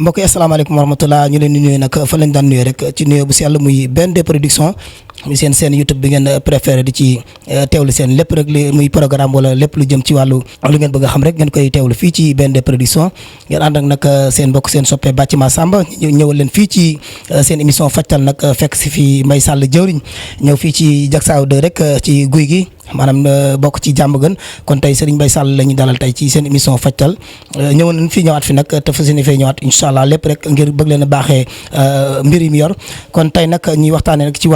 mbokk yi asalaamaaleykum wa rahmatulah ñu leen di nuyu nag fa lañ daan nuyu rek ci nuyu bu sell muy BND production muy seen YouTube bi ngeen préféré di ci teewlu seen lépp rek li muy programme wala lépp lu jëm ci wàllu lu ngeen bëgg a xam rek ngeen koy teewlu fii ci BND production ngeen ànd ak nag seen mbokk seen soppe Bathima Samba ñëwal leen fii ci seen émission fajtal nag fekk si fii Mbaye Sall jëwriñ ñëw fii ci Diacksao 2 rek ci guy gi maanaam bokk ci jàmm gën kon tey Serigne Mbaye Sall la ñu dalal tey ci seen émission fajtal ñëwoon nañ fii ñëwaat fi nag te fas yéene fee ñëwaat incha allah lépp rek ngir bëgg leen a baaxee mbir yi mu yor kon tey nag ñuy waxtaanee rek ci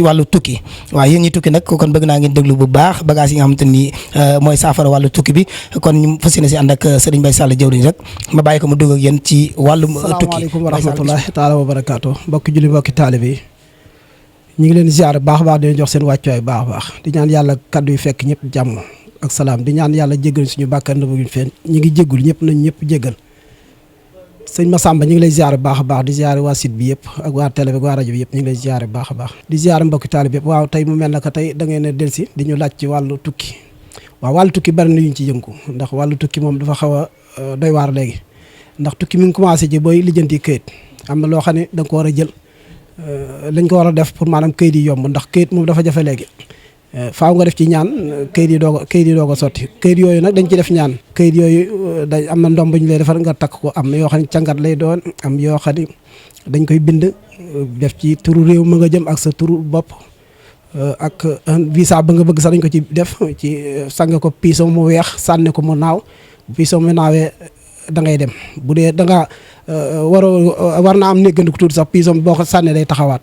wàllu tukki waaw yéen ñi tukki nag kon bëgg naa ngeen déglu bu baax bagage yi nga xamante ni mooy saafara wàllu tukki bi kon ñu fas yéene si ànd ak Serigne Mbaye Sall jëwriñ rek ma bàyyi ko mu dugg ak yéen ci wàllum tukki. salaamaaleykum wa rahmatullahi taala wa barakaatu mbokki julli mbokki taalibe yi ñu ngi leen ziar baax a baax di leen jox seen wàccuwaay baax a baax di ñaan yàlla kaddu yi fekk ñëpp jàmm ak salaam di ñaan yàlla jéggal suñu bàkkaar ndëbuñ feen ñu ngi jéggul ñëpp nañ ñëpp jéggal sëñ Massamba ñu ngi lay ziar baax a baax di ziar waa site bi yëpp ak waa télé bi ak waa rajo bi yëpp ñu ngi lay ziar baax a baax di ziar mbokki taalib yëpp waaw tey mu mel na que tey da ngeen a delsi di ñu laaj ci wàllu tukki waaw wàllu tukki bari na yuñ ci yëngu ndax wàllu tukki moom dafa xaw a doy waar léegi ndax tukki mi ngi commencé ci booy lijjanti këyit am na loo xam ne da nga ko war a jël lañ ko war a def pour maanaam këyit yi yomb ndax këyit moom dafa jafe léegi faaw nga def ci ñaan këyit yi doo ko sotti këyit yooyu nag dañ ci def ñaan këyit yooyu dañ am na ndomb ñu lay defar nga takk ko am yoo xam ne càngat lay doon am yoo xam ne dañ koy bind def ci turu réew ma nga jëm ak sa turu bopp ak visa ba nga bëgg sax dañ ko ci def ci sang ko piiso mu weex sànni ko mu naaw piiso mu naawee da ngay dem bu dee da nga war naa am néggandiku tuuti sax piiso boo ko sànnee day taxawaat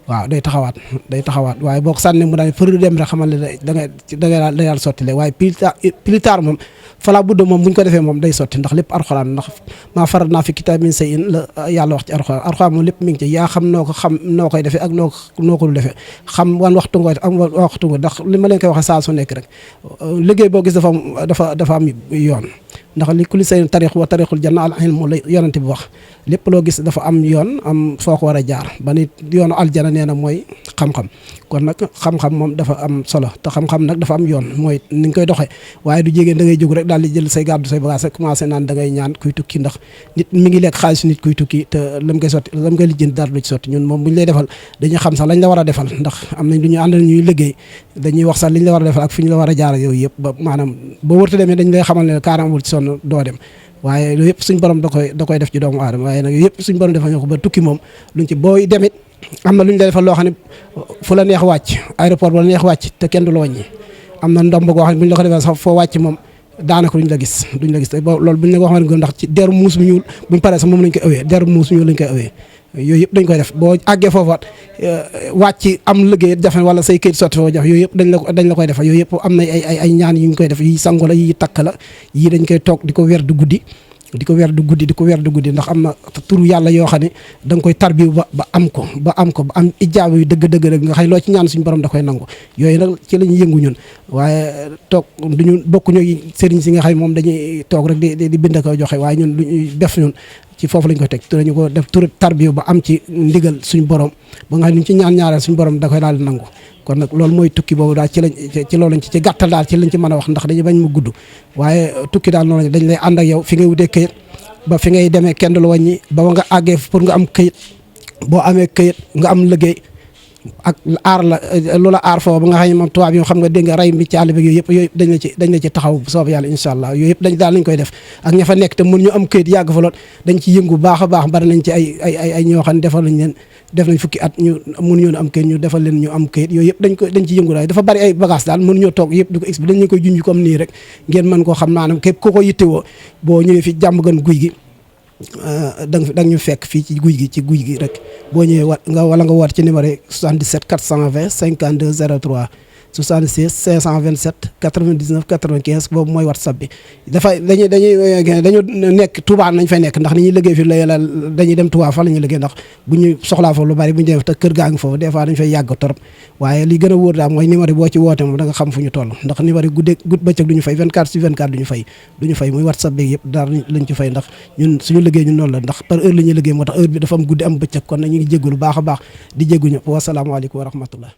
waaw day taxawaat waaye boo ko sànnee mu daal për dem rek xamal ne da ngay daal sotti le waaye plus tard moom fala budda moom buñ ko defee moom day sotti ndax lépp arxuraan ndax maa farat naa fi kitaab min say in la yàlla wax ci arxuraan moom lépp mi ngi ci yaa xam noo koy defee ak noo ko dul defee xam wan waxtu nga ak waxtu nga ndax li ma leen koy waxee saa su nekk rek liggéey boo gis dafa am yoon ndax li kulli say tarix wa tarixul janna al ilmu la yonente bi wax lépp loo gis dafa am yoon am foo ko war a jaar ba nit yoonu aljana nee na mooy xam-xam kon nag xam-xam moom dafa am solo te xam-xam nag dafa am yoon mooy ni nga koy doxee waaye du jégéen da ngay jóg rek daal di jël say gàddu say bagage rek commencé naan da ngay ñaan kuy tukki ndax nit mi ngi lekk xaalis nit kuy tukki te lam koy lijjanti dara du ci sotti ñun moom bu ñu lay defal dañuy xam sax lañ la war a defal ndax am nañ lu ñu àndal ñuy liggéey dañuy wax sax liñ la war a defal ak fi ñu la war a jaar yooyu yëpp ba maanaam boo wërta demee dañ lay xamal ne kaaraam wul ci sonn doo dem waaye loolu yëpp suñ borom da koy def ci doomu aadama waaye nag yooyu yëpp suñ borom defal ñoo ko ba tukki moom luñ ci booy demit am na lu ñu la defal loo xam ne fu la neex wàcc aéroport ba la neex wàcc te kenn du la wàññi am na ndomb goo xam ne bu ñu la ko defee sax foo wàcc moom daanaka duñ la gis te loolu buñ la ko waxee ndax ci deru muus bu ñuul buñ paree sax moom lañ koy ëwee deru muus bu ñuul lañ koy ëwee yooyu yëpp dañ koy def boo àggee foofaat wàcc am liggéey jafe wala say këyit sotti foofu jafe yooyu yëpp dañ la koy defal yooyu yëpp am na ay ñaan yu ñu koy def yi sangu la yi takk la yii dañ koy toog di ko weer du guddi ndax am na turu yàlla yoo xam ne da nga koy tarbiw ba am ijaabu yu dëgg nga xam loo ci ñaan suñu borom da koy nangu yooyu nag ci la ñuy yëngu ñun waaye toog duñu bokk ñooy sëriñ si nga xam moom dañuy toog rek di bind ko joxe waaye ñun luñuy def ñun ci foofu lañ koy teg dañu ko def turu tarbiw ba am ci ndigal suñu borom ba nga xam ne ñu ci ñaareel suñu borom da koy daal di nangu kon nag loolu mooy tukki boobu daal ci loolu lañ ci gàttal daal ci lañ ci mën a wax ndax dañuy bañ mu gudd waaye tukki daal noonu dañ lay ànd ak yow fi ngay wutee këyit ba fi ngay demee kenn du la wàññi ba nga àggee pour nga am këyit boo amee këyit nga am liggéey ak aar la loola aar foofu ba nga xam ne moom tubaab yi xam nga dégg nga rey bi ci àll bi yooyu yëpp dañ la ci taxaw bu soobee yàlla incha allah yooyu yëpp daal lañ koy def ak ña fa nekk te mën ñu am këyit yàgg fa lool dañ ci yëngu baax a baax bari nañ ci ay ñoo xam ne defal nañ leen def nañ fukki at ñu mënuñu am këyit ñu defal leen ñu am këyit yooyu yëpp dañ ci yëngu daal dafa bari ay bagage daal mënuñoo toog yëpp di ko expliqué dañ koy junj comme nii rek ngeen mën koo xam maanaam képp ku ko yittewoo boo ñëwee fi jàmm gën guy gi da ñu fekk fii ci guy gi rek boo ñëwee wala nga woote ci numéro 77 420 52 03 76 527 99 95 boobu mooy WhatsApp bi dañu nekk Touba nañ fay nekk ndax ni ñuy liggéey fi dañuy dem Touba fa la ñuy liggéey ndax bu ñu soxlaa foofu lu bari bu ñu demee te kër gaa ngi foofu des fois dañ fay yàgg torop waaye li gën a wóor daal mooy numéro boo ci woote moom da nga xam fu ñu toll ndax numéro yi gudd bëccëg du ñu fay 24/24 du ñu fay muy WhatsApp bi yëpp dara lañ ci fay ndax ñun suñu liggéey ñun noonu la ndax par heure la ñuy liggéey moo tax heure bi dafa am guddi am bëccëg kon nag ñu ngi jégalu baax a baax di jégalu ñëpp wasalaamaaleykum wa rahmatullah